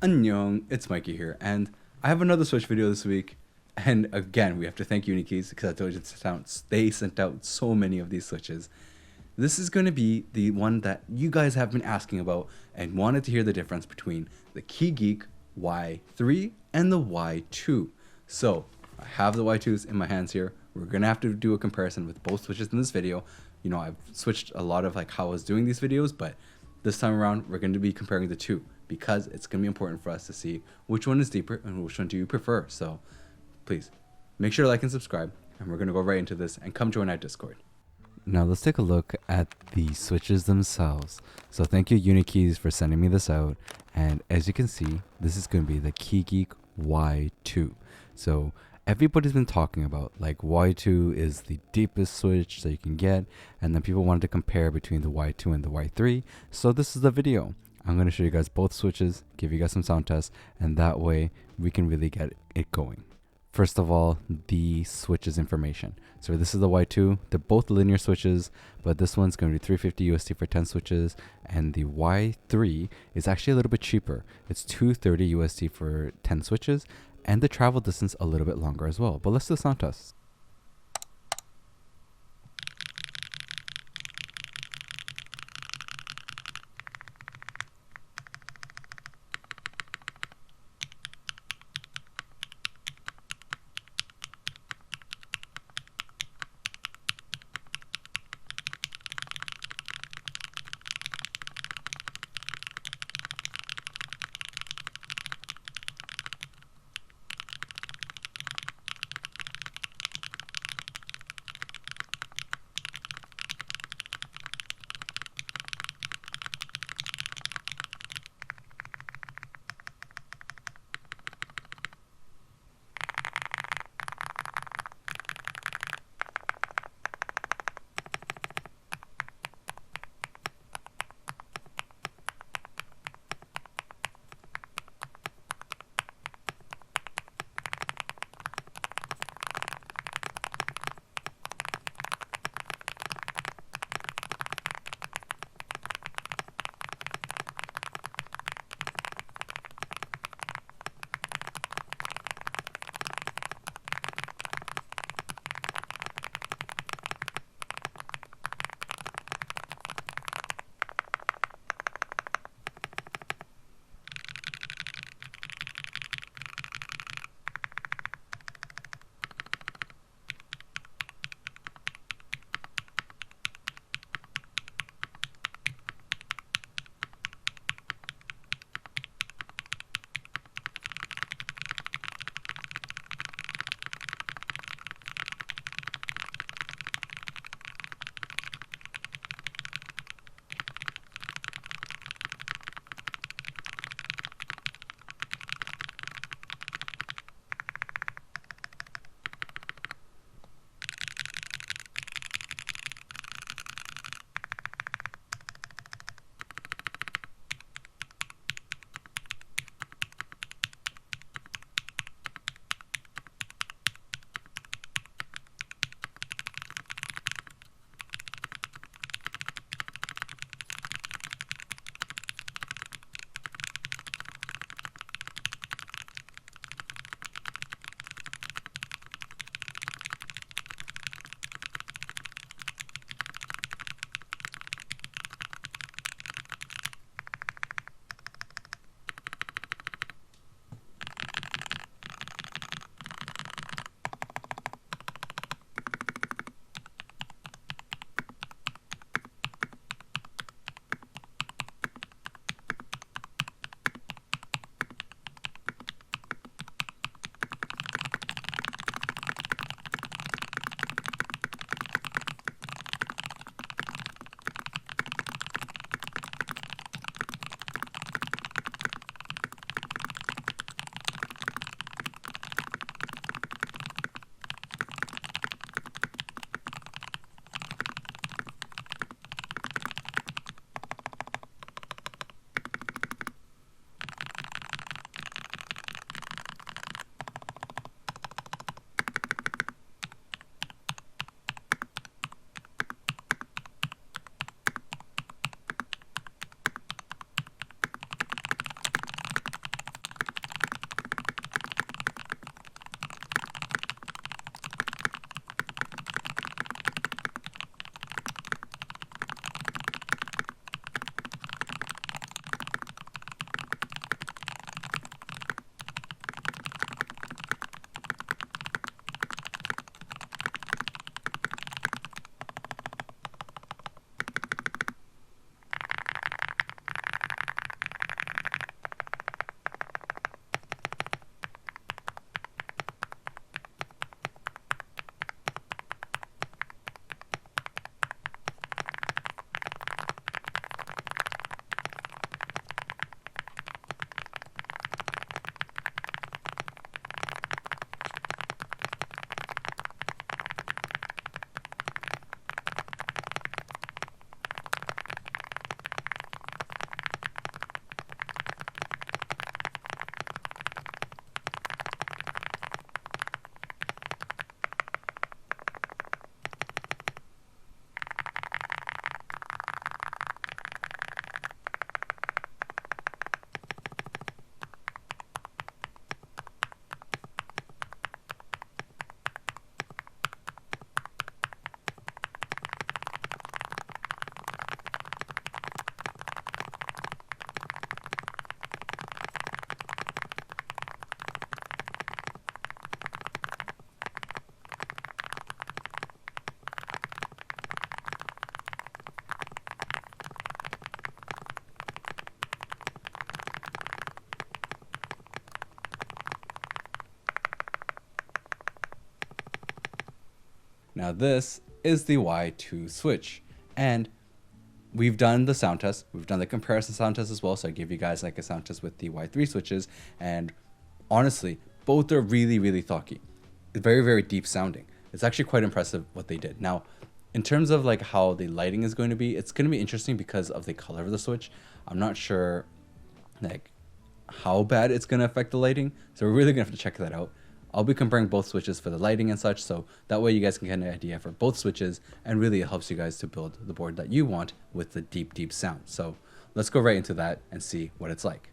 Annyeong, it's Mikey here, and I have another Switch video this week. And again, we have to thank Unikeys because I told you they sent out so many of these Switches. This is going to be the one that you guys have been asking about and wanted to hear the difference between the Keygeek Y3 and the Y2. So, I have the Y2s in my hands here. We're going to have to do a comparison with both Switches in this video. You know, I've switched a lot of like how I was doing these videos, but this time around, we're going to be comparing the two because it's going to be important for us to see which one is deeper and which one do you prefer. So, please make sure to like and subscribe, and we're going to go right into this and come join our Discord. Now let's take a look at the Switches themselves. So thank you Unikeys for sending me this out, and as you can see, this is going to be the Keygeek Y2. So everybody's been talking about like Y2 is the deepest Switch that you can get, and then people wanted to compare between the Y2 and the Y3. So this is the video. I'm going to show you guys both Switches, give you guys some sound tests, and that way we can really get it going. First of all, the Switches information. So this is the Y2. They're both linear switches, but this one's going to be 350 USD for 10 switches, and the Y3 is actually a little bit cheaper. It's 230 USD for 10 switches, and the travel distance a little bit longer as well. But let's do the sound test. Now this is the Y2 switch, and we've done the sound test. We've done the comparison sound test as well. So I gave you guys like a sound test with the Y3 switches, and honestly, both are really, really Thocky. Very, very deep sounding. It's actually quite impressive what they did. Now, in terms of like how the lighting is going to be, it's going to be interesting because of the color of the switch. I'm not sure like how bad it's going to affect the lighting. So we're really going to have to check that out. I'll be comparing both switches for the lighting and such, so that way you guys can get an idea for both switches, and really it helps you guys to build the board that you want with the deep, deep sound. So let's go right into that and see what it's like.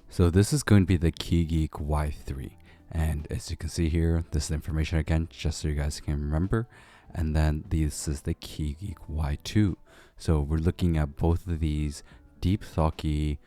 So this is going to be the Keygeek Y3, and as you can see here, this is the information again, just so you guys can remember. And then this is the Keygeek Y2. So we're looking at both of these deep Thocky,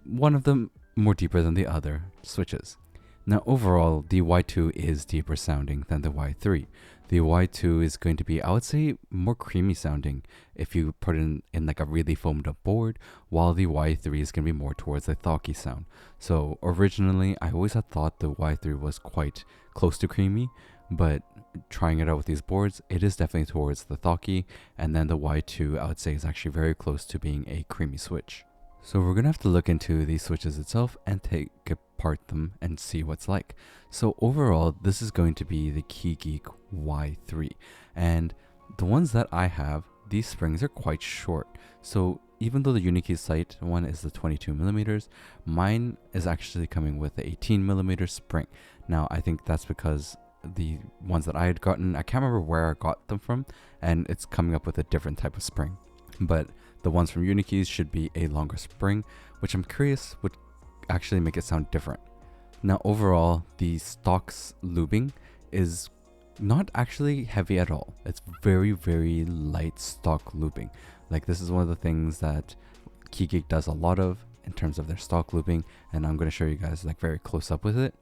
one of them more deeper than the other switches. Now overall, the Y2 is deeper sounding than the Y3. The Y2 is going to be, I would say, more creamy sounding if you put it in like a really foamed up board, while the Y3 is going to be more towards the Thocky sound. So originally, I always had thought the Y3 was quite close to creamy, but trying it out with these boards, it is definitely towards the Thocky, and then the Y2 I would say is actually very close to being a creamy switch. So we're gonna have to look into these switches itself and take apart them and see what's like. So overall, this is going to be the Keygeek Y3, and the ones that I have, these springs are quite short. So even though the Unikeys sight one is the 22 millimeters, mine is actually coming with the 18 millimeter spring. Now I think that's because the ones that I had gotten, I can't remember where I got them from, and it's coming up with a different type of spring. But the ones from Unikeys should be a longer spring, which I'm curious would actually make it sound different. Now overall, the stock's lubing is not actually heavy at all. It's very, very light stock lubing. Like this is one of the things that Keygeek does a lot of in terms of their stock lubing, and I'm going to show you guys like very close up with it,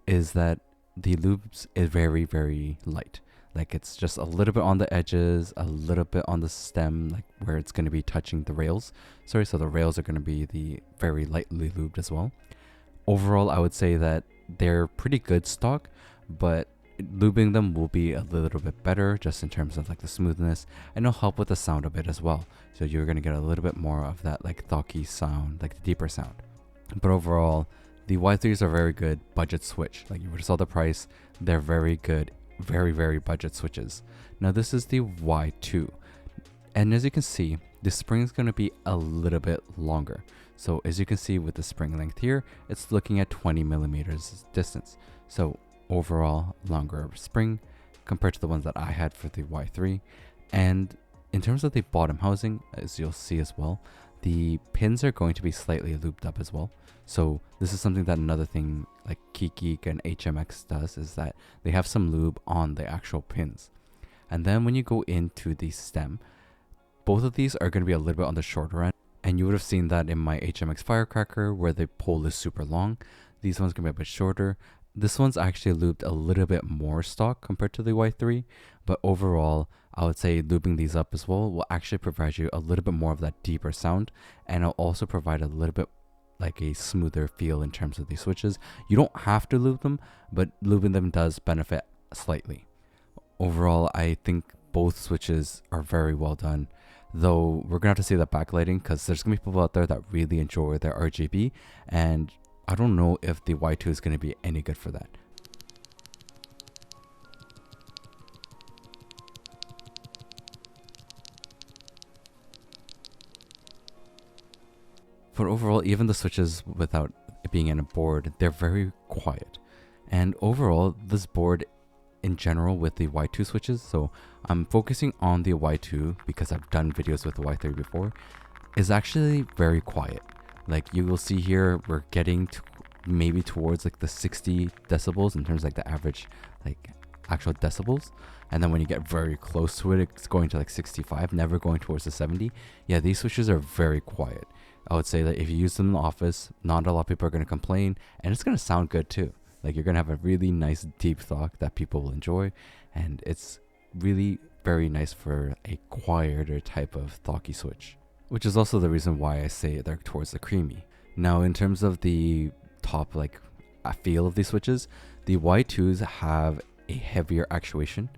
is that the lubes is very, very light. Like it's just a little bit on the edges, a little bit on the stem, like where it's going to be touching the rails. So the rails are going to be the very lightly lubed as well. Overall, I would say that they're pretty good stock, but lubing them will be a little bit better just in terms of like the smoothness, and it'll help with the sound a bit as well. So you're going to get a little bit more of that like Thocky sound, like the deeper sound. But overall, the Y3s are very good budget switch. Like you would have saw the price, they're very good, very, very budget switches. Now this is the Y2, and as you can see, the spring is going to be a little bit longer. So as you can see with the spring length here, it's looking at 20 millimeters distance. So overall longer spring compared to the ones that I had for the Y3. And in terms of the bottom housing, as you'll see as well, the pins are going to be slightly lubed up as well. So this is something that another thing like Keygeek and HMX does, is that they have some lube on the actual pins. And then when you go into the stem, both of these are going to be a little bit on the shorter end. And you would have seen that in my HMX Firecracker where the pole is super long. These ones can be a bit shorter. This one's actually lubed a little bit more stock compared to the Y3. But overall, I would say lubing these up as well will actually provide you a little bit more of that deeper sound. And it'll also provide a little bit like a smoother feel in terms of these switches. You don't have to lube them, but lubing them does benefit slightly. Overall, I think both switches are very well done. Though we're gonna have to see that backlighting, because there's gonna be people out there that really enjoy their RGB, and I don't know if the Y2 is gonna be any good for that. But overall, even the switches without it being in a board, they're very quiet. And overall, this board in general with the Y2 switches, so I'm focusing on the Y2 because I've done videos with the Y3 before, is actually very quiet. Like you will see here, we're getting to maybe towards like the 60 decibels in terms of like the average like actual decibels. And then when you get very close to it, it's going to like 65, never going towards the 70. Yeah, these switches are very quiet. I would say that if you use them in the office, not a lot of people are going to complain, and it's going to sound good too. Like you're going to have a really nice deep thought that people will enjoy, and it's really very nice for a quieter type of Thocky switch, which is also the reason why I say they're towards the creamy. Now in terms of the top like feel of these switches, the Y2s have a heavier actuation.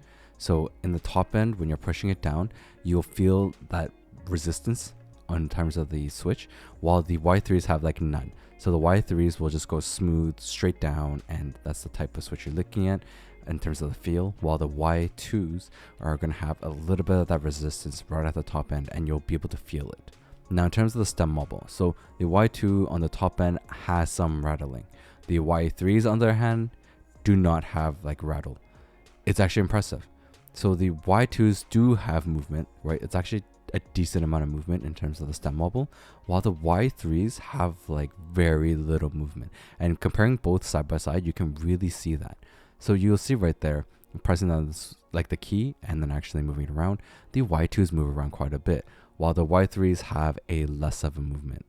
So in the top end, when you're pushing it down, you'll feel that resistance on terms of the switch, while the Y3s have like none. So the Y3s will just go smooth straight down, and that's the type of switch you're looking at in terms of the feel, while the Y2s are going to have a little bit of that resistance right at the top end, and you'll be able to feel it. Now in terms of the stem wobble, so the Y2 on the top end has some rattling. The Y3s on the other hand do not have like rattle. It's actually impressive. So the Y2s do have movement, right? It's actually a decent amount of movement in terms of the stem wobble, while the Y3s have like very little movement. And comparing both side by side, you can really see that. So you'll see right there, pressing on this, like the key and then actually moving it around, the Y2s move around quite a bit, while the Y3s have a less of a movement.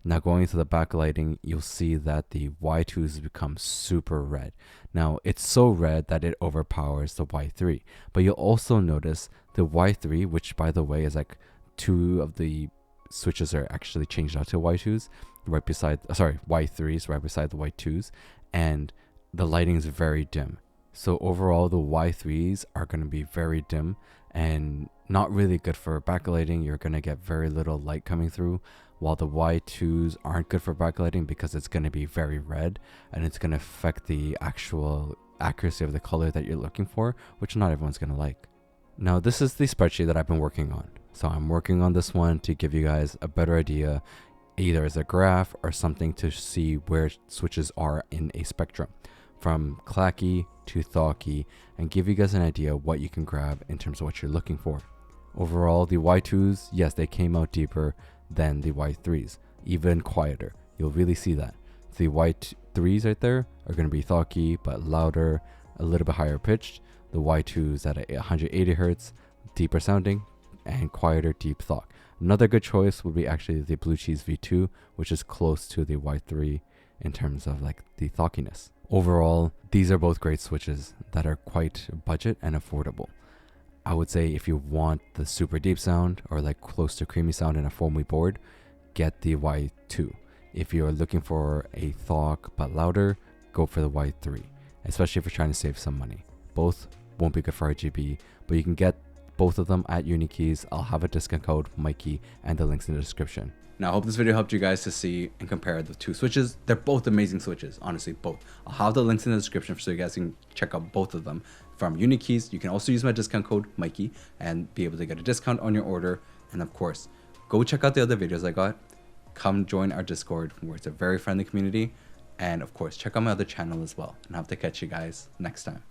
Now going to the backlighting, you'll see that the Y2s become super red. Now it's so red that it overpowers the Y3, but you'll also notice the Y3, which by the way is like two of the switches are actually changed out to Y2s right beside, Y3s right beside the Y2s, and the lighting is very dim. So overall the Y3s are going to be very dim and not really good for backlighting. You're going to get very little light coming through, while the Y2s aren't good for backlighting because it's going to be very red and it's going to affect the actual accuracy of the color that you're looking for, which not everyone's going to like. Now this is the spreadsheet that I've been working on. So I'm working on this one to give you guys a better idea, either as a graph or something to see where switches are in a spectrum, from clacky to Thocky, and give you guys an idea of what you can grab in terms of what you're looking for. Overall, the Y2s, yes, they came out deeper than the Y3s, even quieter. You'll really see that. The Y3s right there are going to be Thocky, but louder, a little bit higher pitched. The Y2s at 180 Hertz, deeper sounding, and quieter deep Thock. Another good choice would be actually the Blue Cheese V2, which is close to the Y3 in terms of like the Thockiness. Overall, these are both great switches that are quite budget and affordable. I would say if you want the super deep sound or like close to creamy sound in a foamy board, get the Y2. If you're looking for a Thock but louder, go for the Y3, especially if you're trying to save some money. Both won't be good for RGB, but you can get both of them at Unikeys. I'll have a discount code, Mikey, and the links in the description. Now, I hope this video helped you guys to see and compare the two switches. They're both amazing switches, honestly, both. I'll have the links in the description so you guys can check out both of them from Unikeys. You can also use my discount code, Mikey, and be able to get a discount on your order. And of course, go check out the other videos I got. Come join our Discord, where it's a very friendly community. And of course, check out my other channel as well. And I hope to catch you guys next time.